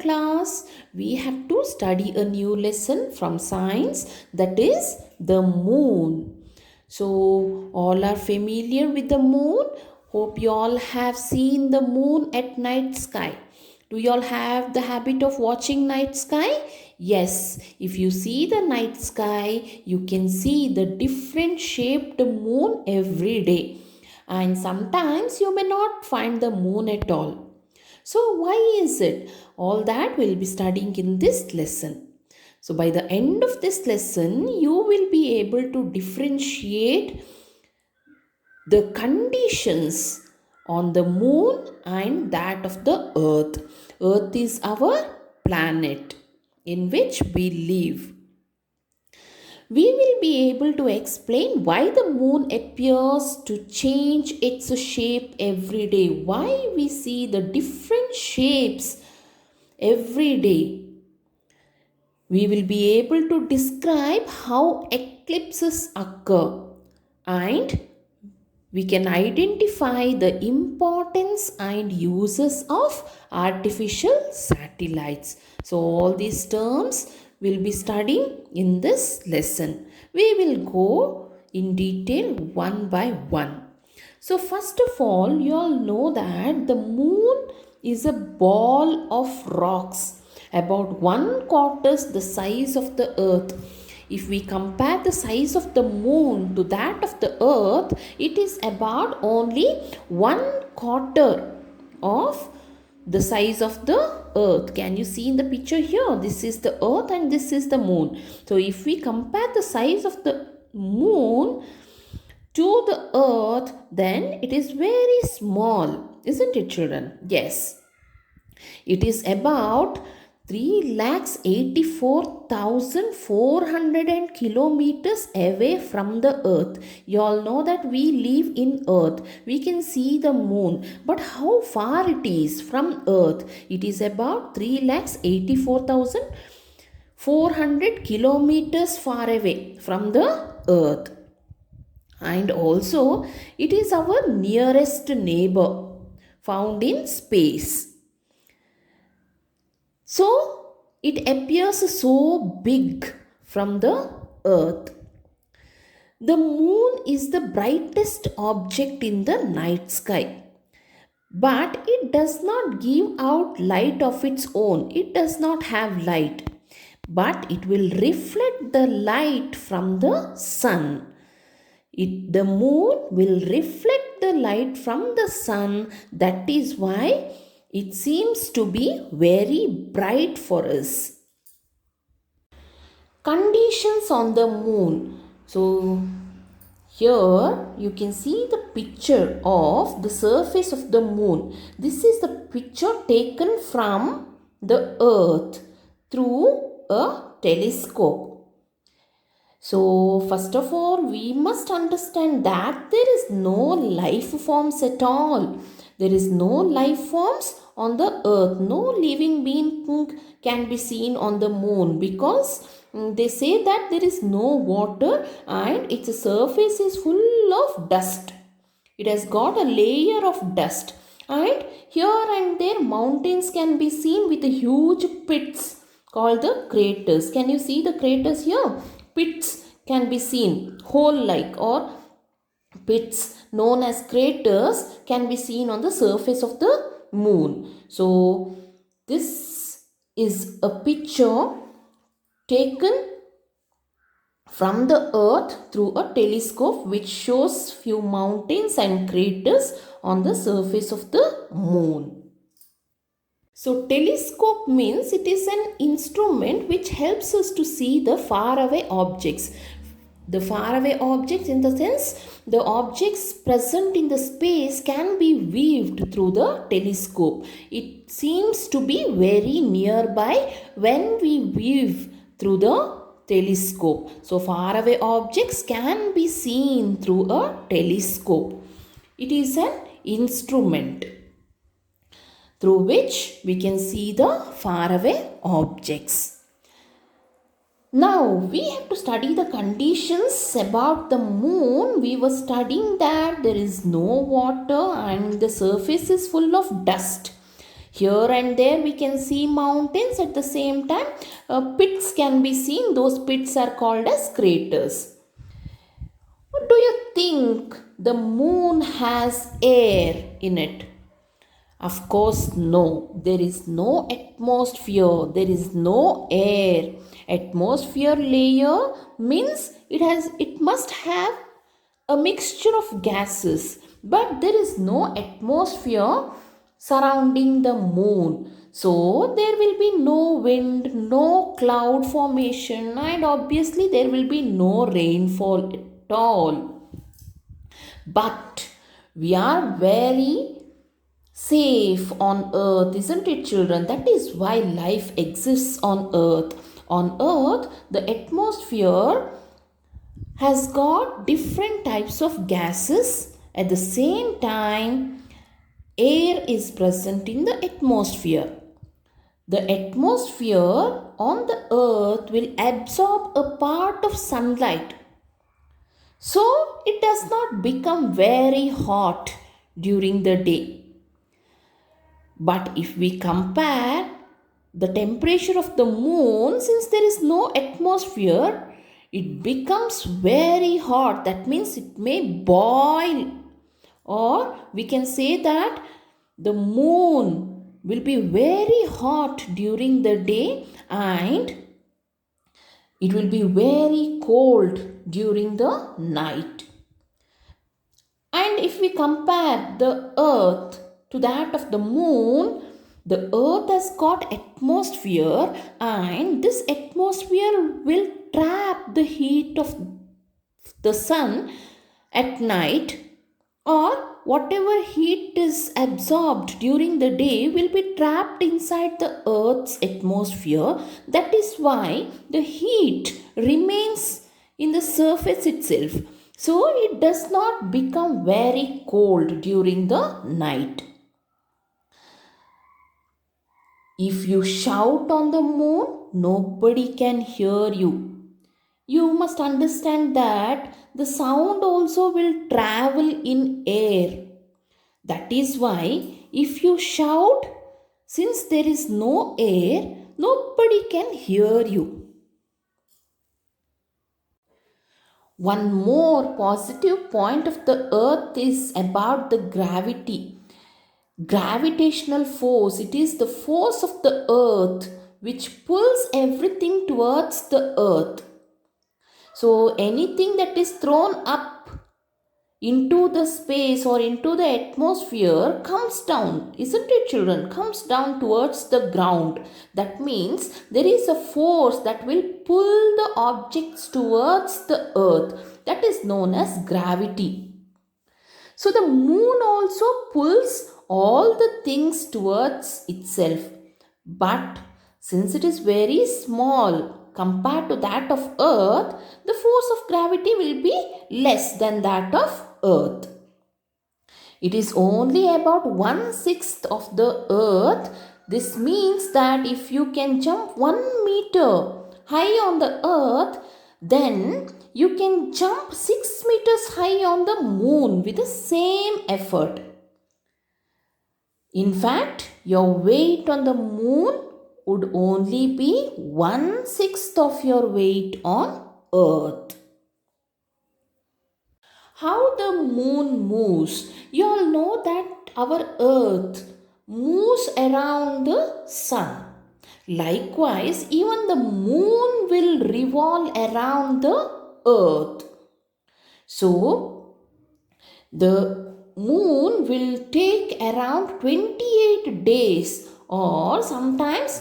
class, we have to study a new lesson from science, that is the moon. So, all are familiar with the moon. Hope you all have seen the moon at night sky. Do you all have the habit of watching night sky? Yes, if you see the night sky, you can see the different shaped moon every day. And sometimes you may not find the moon at all. So, why is it? All that we'll be studying in this lesson. So, by the end of this lesson, you will be able to differentiate the conditions on the moon and that of the earth. Earth is our planet in which we live. We will be able to explain why the moon appears to change its shape every day, why we see the different shapes every day. We will be able to describe how eclipses occur, and we can identify the importance and uses of artificial satellites. So, all these terms we'll be studying in this lesson. We will go in detail one by one. So, first of all, you all know that the moon is a ball of rocks about 1/4 the size of the earth. If we compare the size of the moon to that of the earth, it is about only 1/4 of the size of the earth. Can you see in the picture here? This is the earth and this is the moon. So if we compare the size of the moon to the earth, then it is very small, isn't it, children? Yes. It is about 3,84,400 kilometers away from the earth. You all know that we live in earth. We can see the moon. But how far it is from earth? It is about 3,84,400 kilometers far away from the earth. And also, it is our nearest neighbor found in space. So, it appears so big from the earth. The moon is the brightest object in the night sky. But it does not give out light of its own. It does not have light. But it will reflect the light from the sun. The moon will reflect the light from the sun. That is why it seems to be very bright for us. Conditions on the moon. So, here you can see the picture of the surface of the moon. This is the picture taken from the earth through a telescope. So, first of all, we must understand that there is no life forms at all. There is no life forms on the earth. No living being can be seen on the moon because they say that there is no water and its surface is full of dust. It has got a layer of dust, and here and there mountains can be seen with huge pits called the craters. Can you see the craters here? Pits can be seen, hole like, or pits known as craters can be seen on the surface of the moon. So, this is a picture taken from the earth through a telescope which shows few mountains and craters on the surface of the moon. So, telescope means it is an instrument which helps us to see the faraway objects. The faraway objects, in the sense, the objects present in the space can be viewed through the telescope. It seems to be very nearby when we view through the telescope. So, faraway objects can be seen through a telescope. It is an instrument through which we can see the faraway objects. Now, we have to study the conditions about the moon. We were studying that there is no water and the surface is full of dust. Here and there we can see mountains. At the same time, pits can be seen. Those pits are called as craters. Do you think the moon has air in it? Of course, no. There is no atmosphere. There is no air. Atmosphere layer means it must have a mixture of gases, but there is no atmosphere surrounding the moon. So there will be no wind, no cloud formation, and obviously there will be no rainfall at all. But we are very safe on earth, isn't it, children? That is why life exists on earth. On earth, the atmosphere has got different types of gases. At the same time, air is present in the atmosphere. The atmosphere on the earth will absorb a part of sunlight, so it does not become very hot during the day. But if we compare the temperature of the moon, since there is no atmosphere, it becomes very hot. That means it may boil, or we can say that the moon will be very hot during the day and it will be very cold during the night. And if we compare the earth to that of the moon, the earth has got atmosphere, and this atmosphere will trap the heat of the sun at night, or whatever heat is absorbed during the day will be trapped inside the earth's atmosphere. That is why the heat remains in the surface itself, so it does not become very cold during the night. If you shout on the moon, nobody can hear you. You must understand that the sound also will travel in air. That is why if you shout, since there is no air, nobody can hear you. One more positive point of the earth is about the gravity. Gravitational force, it is the force of the earth which pulls everything towards the earth. So anything that is thrown up into the space or into the atmosphere comes down, isn't it, children? Comes down towards the ground. That means there is a force that will pull the objects towards the earth. That is known as gravity. So the moon also pulls all the things towards itself. But since it is very small compared to that of earth, the force of gravity will be less than that of earth. It is only about 1/6 of the earth. This means that if you can jump 1 meter high on the earth, then you can jump 6 meters high on the moon with the same effort. In fact, your weight on the moon would only be 1/6 of your weight on earth. How the moon moves? You all know that our earth moves around the sun. Likewise, even the moon will revolve around the earth. So, the moon will take around 28 days or sometimes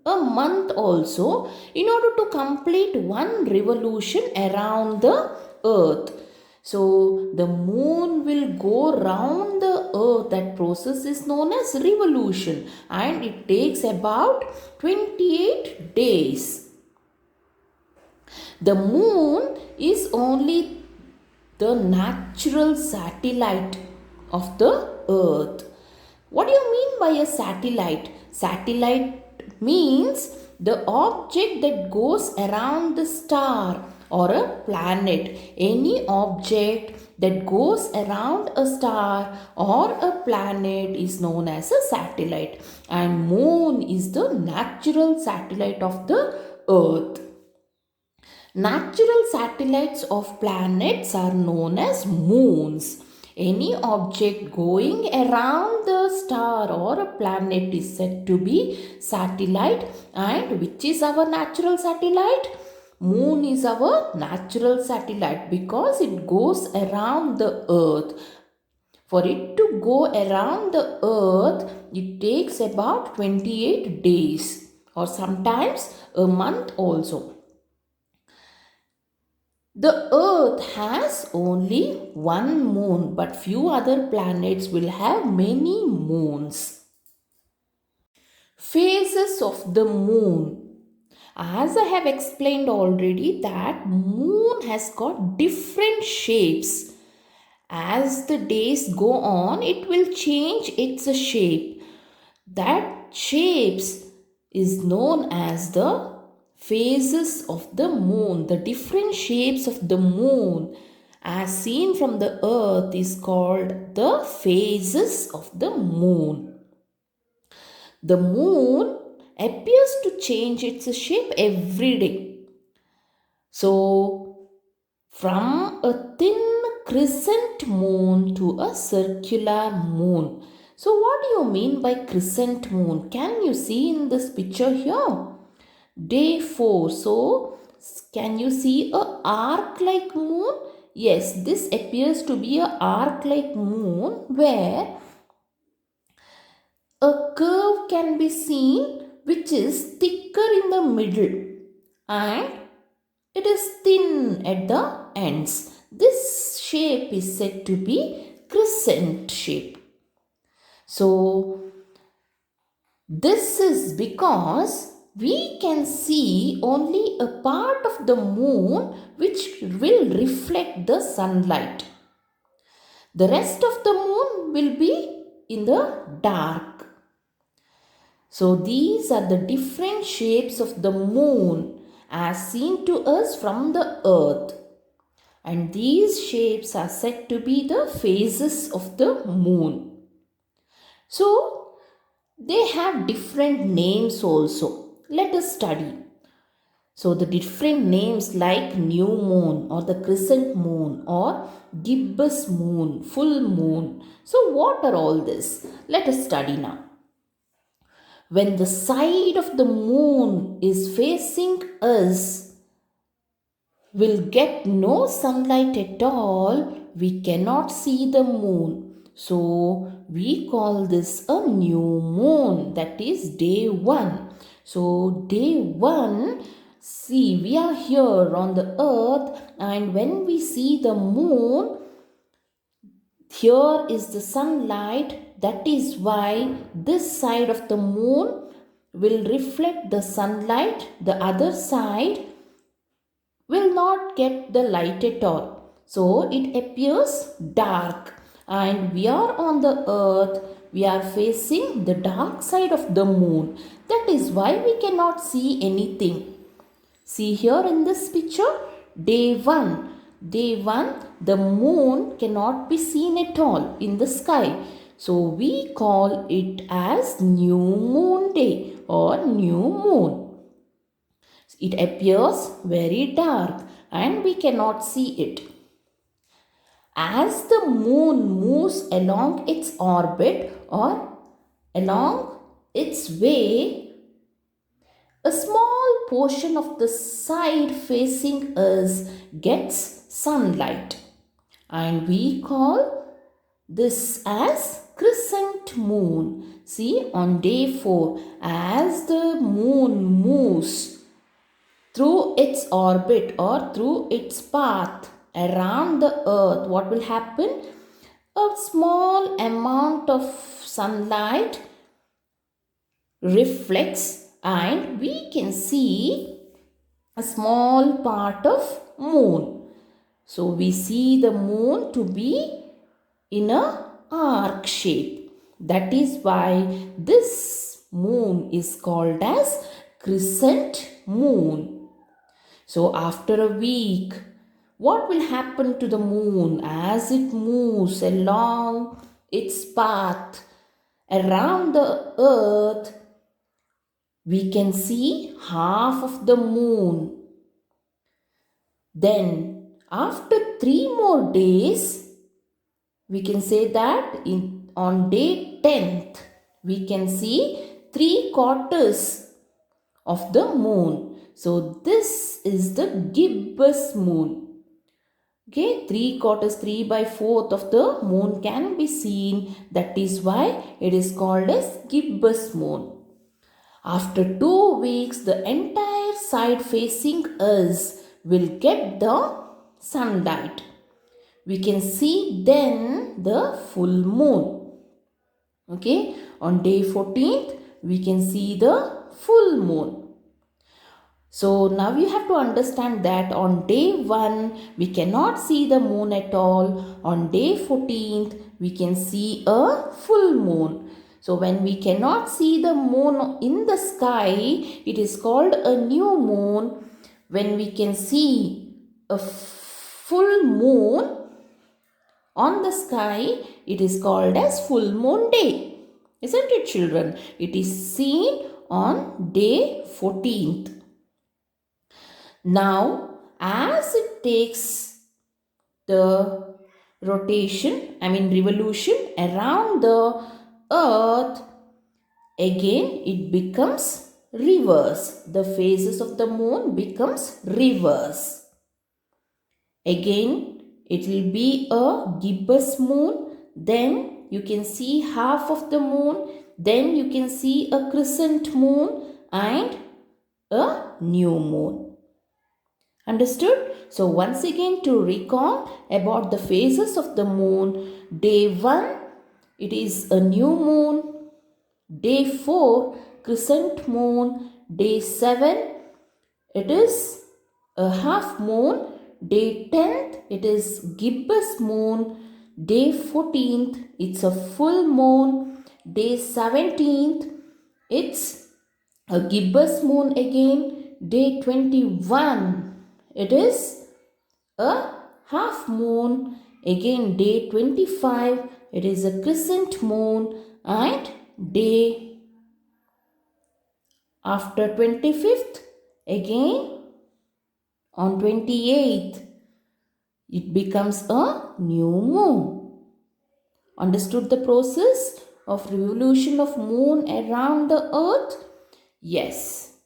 a month also in order to complete one revolution around the earth. So the moon will go round the earth. That process is known as revolution, and it takes about 28 days. The moon is only the natural satellite of the earth. What do you mean by a satellite? Satellite means the object that goes around the star or a planet. Any object that goes around a star or a planet is known as a satellite, and moon is the natural satellite of the earth. Natural satellites of planets are known as moons. Any object going around the star or a planet is said to be satellite. And which is our natural satellite? Moon is our natural satellite because it goes around the earth. For it to go around the earth, it takes about 28 days or sometimes a month also. The earth has only one moon, but few other planets will have many moons. Phases of the moon. As I have explained already, that moon has got different shapes. As the days go on, it will change its shape. That shapes is known as the phases of the moon. The different shapes of the moon as seen from the earth is called the phases of the moon. The moon appears to change its shape every day. So, from a thin crescent moon to a circular moon. So, what do you mean by crescent moon? Can you see in this picture here? Day 4. So, can you see a arc-like moon? Yes, this appears to be a arc-like moon where a curve can be seen which is thicker in the middle and it is thin at the ends. This shape is said to be crescent shape. So, this is because we can see only a part of the moon which will reflect the sunlight. The rest of the moon will be in the dark. So these are the different shapes of the moon as seen to us from the earth. And these shapes are said to be the phases of the moon. So they have different names also. Let us study. So the different names like new moon or the crescent moon or gibbous moon, full moon. So what are all this? Let us study now. When the side of the moon is facing us, will get no sunlight at all, we cannot see the moon. So we call this a new moon, that is day 1. So day 1, see, we are here on the earth and when we see the moon, here is the sunlight. That is why this side of the moon will reflect the sunlight. The other side will not get the light at all. So it appears dark. And we are on the earth. We are facing the dark side of the moon. That is why we cannot see anything. See here in this picture, day 1. Day 1, the moon cannot be seen at all in the sky. So we call it as new moon day or new moon. It appears very dark and we cannot see it. As the moon moves along its orbit or along its way, a small portion of the side facing us gets sunlight and we call this as crescent moon. See, on day 4, as the moon moves through its orbit or through its path around the earth, what will happen? A small amount of sunlight reflects and we can see a small part of moon. So we see the moon to be in a arc shape. That is why this moon is called as crescent moon. So after a week, what will happen to the moon as it moves along its path around the earth? We can see half of the moon. Then, after 3 more days, we can say that on day 10th, we can see 3/4 of the moon. So, this is the gibbous moon. Okay, 3/4, 3/4 of the moon can be seen. That is why it is called as gibbous moon. After 2 weeks, the entire side facing us will get the sunlight. We can see then the full moon. Okay, on day 14th, we can see the full moon. So now you have to understand that on day 1, we cannot see the moon at all. On day 14th, we can see a full moon. So when we cannot see the moon in the sky, it is called a new moon. When we can see a full moon on the sky, it is called as full moon day. Isn't it, children? It is seen on day 14th. Now, as it takes the revolution around the earth, again it becomes reverse. The phases of the moon becomes reverse. Again, it will be a gibbous moon. Then you can see half of the moon. Then you can see a crescent moon and a new moon. Understood? So once again, to recall about the phases of the moon, day 1, it is a new moon. Day 4, crescent moon. Day 7, it is a half moon. Day 10th, it is gibbous moon. Day 14th, it's a full moon. Day 17th, it's a gibbous moon again. Day 21, it is a half moon. Again, day 25, it is a crescent moon. And day after 25th, again on 28th, it becomes a new moon. Understood the process of revolution of moon around the earth? Yes.